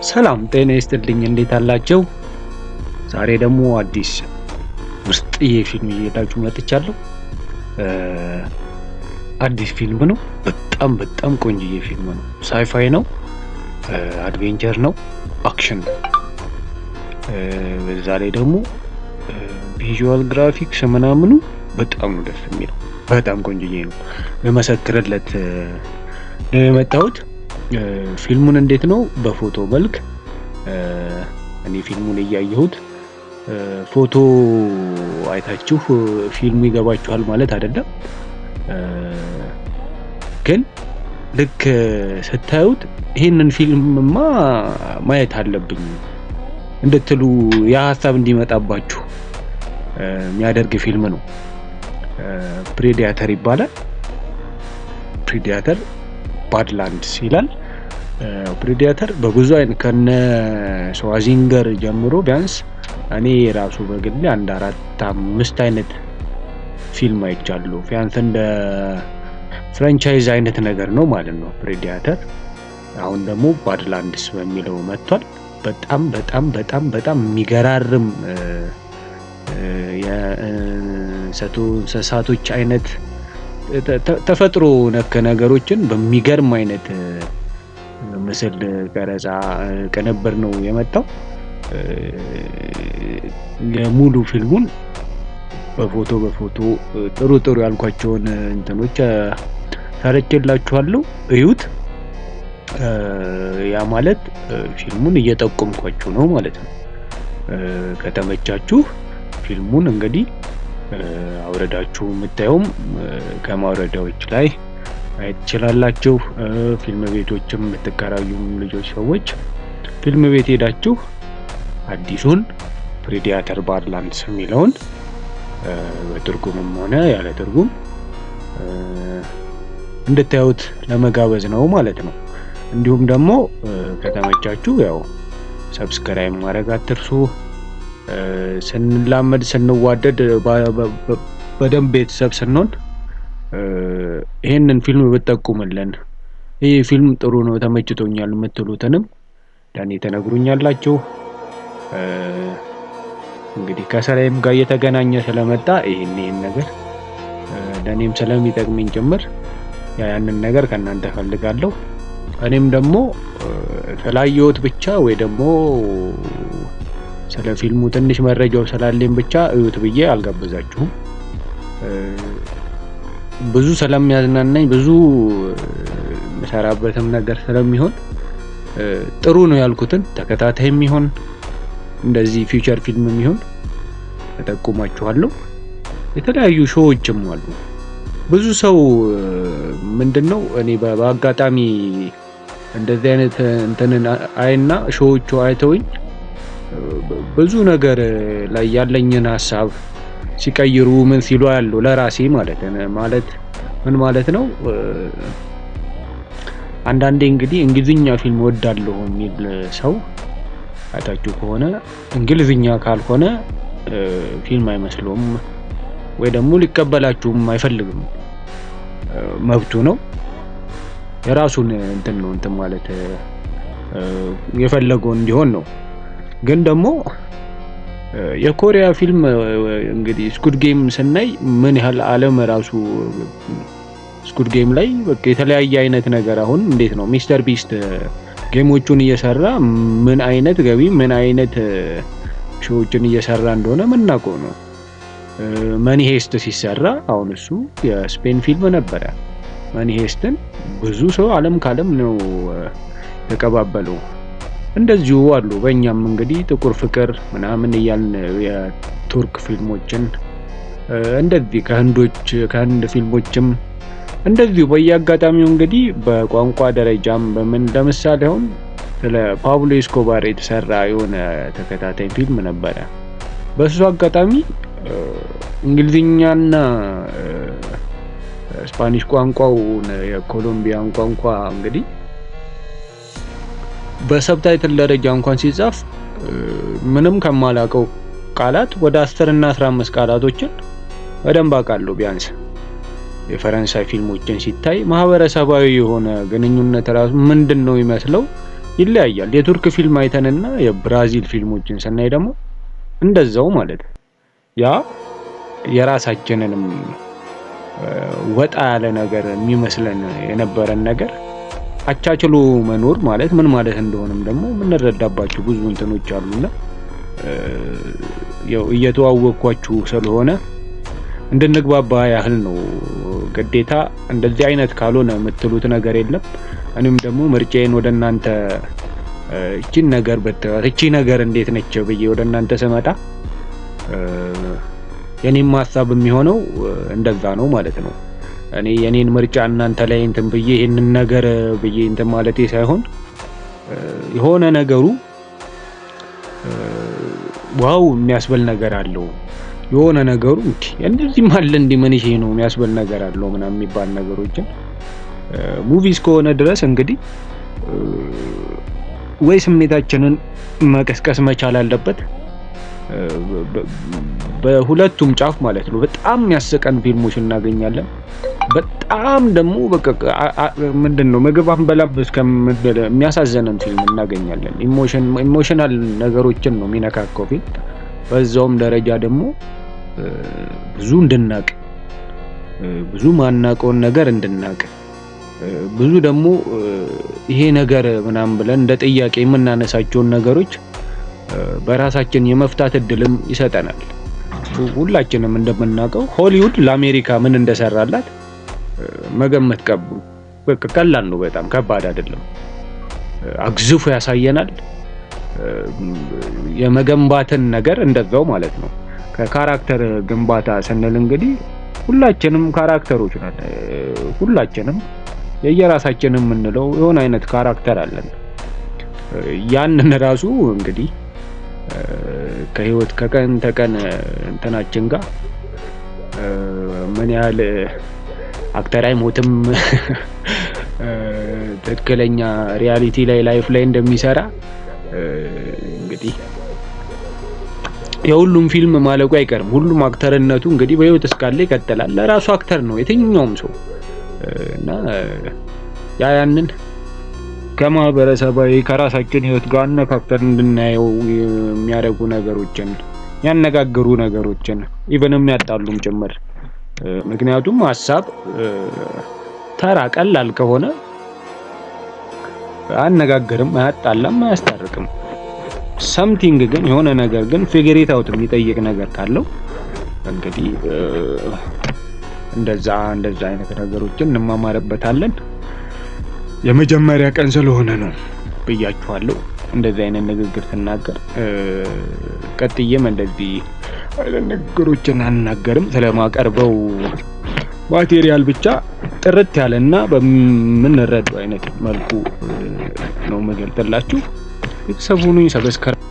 ሰላም ጤና ይስጥልኝ፣ እንዴት አላችሁ? ዛሬ ደግሞ አዲስ ውስጥዬ ፊልም እየላችሁ መጥቻለሁ። አዲስ ፊልም ነው። በጣም ቆንጆዬ ፊልም ነው። ሳይፋይ ነው፣ አድቬንቸር ነው፣ አክሽን ነው። በዛ ላይ ደግሞ ቪዥዋል ግራፊክስ ምናምኑ በጣም ነው ደስ የሚለው። በጣም ቆንጆዬ ነው። በመሰክርለት ነው የመጣሁት። ፊልሙን እንዴት ነው? በፎቶ መልክ እኔ ፊልሙን እያየሁት ፎቶ አይታችሁ ፊልሙ ይገባችኋል ማለት አይደለም። ግን ልክ ስታዩት ይሄንን ፊልምማ ማየት አለብኝ እንድትሉ ያ ሀሳብ እንዲመጣባችሁ የሚያደርግ ፊልም ነው። ፕሬዲያተር ይባላል። ፕሬዲያተር ባድላንድስ ይላል። ፕሬዲያተር በብዙ አይነት ከነ ሸዋዚንገር ጀምሮ ቢያንስ እኔ ራሱ በግሌ 4-5 አይነት ፊልም አይቻለሁ። ቢያንስ እንደ ፍራንቻይዝ አይነት ነገር ነው ማለት ነው ፕሬዲያተር። አሁን ደግሞ ባድላንድስ በሚለው መጥቷል። በጣም የሚገራርም የእንስሳቶች አይነት ተፈጥሮ ነክ ነገሮችን በሚገርም አይነት ምስል ቀረጻ ቅንብር ነው የመጣው። የሙሉ ፊልሙን በፎቶ ጥሩ ያልኳቸውን እንትኖች ሰርቼላችኋለሁ፣ እዩት። ያ ማለት ፊልሙን እየጠቆምኳችሁ ነው ማለት ነው። ከተመቻችሁ ፊልሙን እንግዲህ አውረዳችሁ የምታዩም ከማውረዳዎች ላይ ማየት ትችላላችሁ። ፊልም ቤቶችም የምትከራዩም ልጆች ሰዎች ፊልም ቤት ሄዳችሁ አዲሱን ፕሬዲያተር ባድላንድስ የሚለውን በትርጉምም ሆነ ያለ ትርጉም እንድታዩት ለመጋበዝ ነው ማለት ነው። እንዲሁም ደግሞ ከተመቻችሁ ያው ሰብስክራይብ ማድረግ አትርሱ። ስንላመድ ስንዋደድ በደንብ ቤተሰብ ስንሆን ይሄንን ፊልም ብትጠቁምልን፣ ይሄ ፊልም ጥሩ ነው ተመችቶኛል የምትሉትንም ለኔ ተነግሩኛላችሁ። እንግዲህ ከሰላይም ጋር እየተገናኘ ስለመጣ ይሄን ነገር ለኔም ስለሚጠቅመኝ ጭምር ያንን ነገር ከእናንተ ፈልጋለሁ። እኔም ደግሞ ስላየሁት ብቻ ወይ ደግሞ ስለ ፊልሙ ትንሽ መረጃው ስላለኝ ብቻ እዩት ብዬ አልጋበዛችሁም። ብዙ ስለሚያዝናናኝ ብዙ መሰራበትም ነገር ስለሚሆን ጥሩ ነው ያልኩትን ተከታታይም ይሆን እንደዚህ ፊውቸር ፊልምም ይሆን ተጠቁማችኋለሁ። የተለያዩ ሾዎችም አሉ። ብዙ ሰው ምንድነው እኔ በአጋጣሚ እንደዚህ አይነት እንትንን አይና ሾዎቹ አይተውኝ ብዙ ነገር ላይ ያለኝን ሀሳብ ሲቀይሩ ምን ሲሉ ያለው ለራሴ ማለት ምን ማለት ነው። አንዳንዴ እንግዲህ እንግሊዝኛ ፊልም ወዳለሁ የሚል ሰው አይታችሁ ከሆነ እንግሊዝኛ ካልሆነ ፊልም አይመስለውም ወይ ደግሞ ሊቀበላችሁም አይፈልግም። መብቱ ነው። የራሱን እንትን ማለት የፈለገው እንዲሆን ነው። ግን ደግሞ የኮሪያ ፊልም እንግዲህ ስኩድ ጌም ስናይ ምን ያህል ዓለም ራሱ ስኩድ ጌም ላይ በቃ የተለያየ አይነት ነገር አሁን እንዴት ነው ሚስተር ቢስት ጌሞቹን እየሰራ ምን አይነት ገቢ ምን አይነት ሾዎችን እየሰራ እንደሆነ ምናውቀው ነው። መኒ ሄስት ሲሰራ አሁን እሱ የስፔን ፊልም ነበረ። መኒ ሄስትን ብዙ ሰው ዓለም ካለም ነው ተቀባበለው። እንደዚሁ አሉ። በእኛም እንግዲህ ጥቁር ፍቅር ምናምን እያልን የቱርክ ፊልሞችን እንደዚህ ከህንድ ፊልሞችም እንደዚሁ በየአጋጣሚው እንግዲህ በቋንቋ ደረጃም በምን ለምሳሌ አሁን ስለ ፓብሎ ኤስኮባር የተሰራ የሆነ ተከታታይ ፊልም ነበረ። በሱ አጋጣሚ እንግሊዝኛና ስፓኒሽ ቋንቋው የኮሎምቢያን ቋንቋ እንግዲህ በሰብታይትል ደረጃ እንኳን ሲጻፍ ምንም ከማላቀው ቃላት ወደ 10 እና 15 ቃላቶችን በደንብ አውቃለሁ። ቢያንስ የፈረንሳይ ፊልሞችን ሲታይ ማህበረሰባዊ የሆነ ግንኙነት ራሱ ምንድነው ይመስለው ይለያያል። የቱርክ ፊልም አይተንና የብራዚል ፊልሞችን ስናይ ደግሞ እንደዛው ማለት ያ የራሳችንንም ወጣ ያለ ነገር የሚመስለን የነበረን ነገር አቻችሎ መኖር ማለት ምን ማለት እንደሆነም ደግሞ የምንረዳባቸው ብዙ እንትኖች አሉና ያው እየተዋወቅኳችሁ ስለሆነ እንድንግባባ ያህል ነው። ግዴታ እንደዚህ አይነት ካልሆነ የምትሉት ነገር የለም። እኔም ደግሞ ምርጫዬን ወደ እናንተ እቺን ነገር እቺ ነገር እንዴት ነች ብዬ ወደ እናንተ ስመጣ የኔም ሐሳብ የሚሆነው እንደዛ ነው ማለት ነው። እኔ የኔን ምርጫ እናንተ ላይ እንትን ብዬ ይሄንን ነገር ብዬ እንትን ማለቴ ሳይሆን የሆነ ነገሩ ዋው የሚያስበል ነገር አለው የሆነ ነገሩ እንደዚህ ማለት ምን ይሄ ነው የሚያስበል ነገር አለው ምናምን የሚባል ነገሮችን ሙቪስ ከሆነ ድረስ እንግዲህ ወይ ስሜታችንን መቀስቀስ መቻል አለበት በሁለቱም ጫፍ ማለት ነው። በጣም የሚያስቀን ፊልሞች እናገኛለን። በጣም ደግሞ በቃ ምንድነው ምግብ አንበላም እስከምንል የሚያሳዝነን ፊልም እናገኛለን። ኢሞሽናል ነገሮችን ነው የሚነካካው ፊልም። በዛውም ደረጃ ደግሞ ብዙ እንድናቅ ብዙ ማናውቀውን ነገር እንድናቅ ብዙ ደግሞ ይሄ ነገር ምናምን ብለን እንደ ጥያቄ የምናነሳቸውን ነገሮች በራሳችን የመፍታት እድልም ይሰጠናል። ሁላችንም እንደምናውቀው ሆሊውድ ለአሜሪካ ምን እንደሰራላት መገመት በቃ ቀላል ነው። በጣም ከባድ አይደለም። አግዝፎ ያሳየናል። የመገንባትን ነገር እንደዛው ማለት ነው። ከካራክተር ግንባታ ስንል እንግዲህ ሁላችንም ካራክተሮች ነን። ሁላችንም የየራሳችንን የምንለው የሆነ አይነት ካራክተር አለን። ያንን ራሱ እንግዲህ ከህይወት ከቀን ተቀን እንትናችን ጋር ምን ያህል አክተር አይሞትም ትክክለኛ ሪያሊቲ ላይ ላይፍ ላይ እንደሚሰራ እንግዲህ የሁሉም ፊልም ማለቁ አይቀርም። ሁሉም አክተርነቱ እንግዲህ በህይወት እስካለ ይቀጥላል። ለራሱ አክተር ነው የትኛውም ሰው እና ያንን ከማህበረሰባዊ ከራሳችን ህይወት ጋር አነካክተን እንድናየው የሚያደርጉ ነገሮችን ያነጋገሩ ነገሮችን ኢቨንም ያጣሉም ጭምር። ምክንያቱም ሐሳብ ተራ ቀላል ከሆነ አነጋገርም አያጣላም አያስታርቅም። ሰምቲንግ ግን የሆነ ነገር ግን ፊገር ኢት አውት የሚጠይቅ ነገር ካለው እንግዲህ እንደዛ አይነት ነገሮችን እንማማርበታለን። የመጀመሪያ ቀን ስለሆነ ነው ብያችኋለሁ እንደዚህ አይነት ንግግር ስናገር። ቀጥዬም እንደዚህ ንግግሮችን አናገርም። ስለማቀርበው ማቴሪያል ብቻ ጥርት ያለና በምንረዳው አይነት መልኩ ነው መገልጠላችሁ። ቤተሰቡን ሰብስክራይብ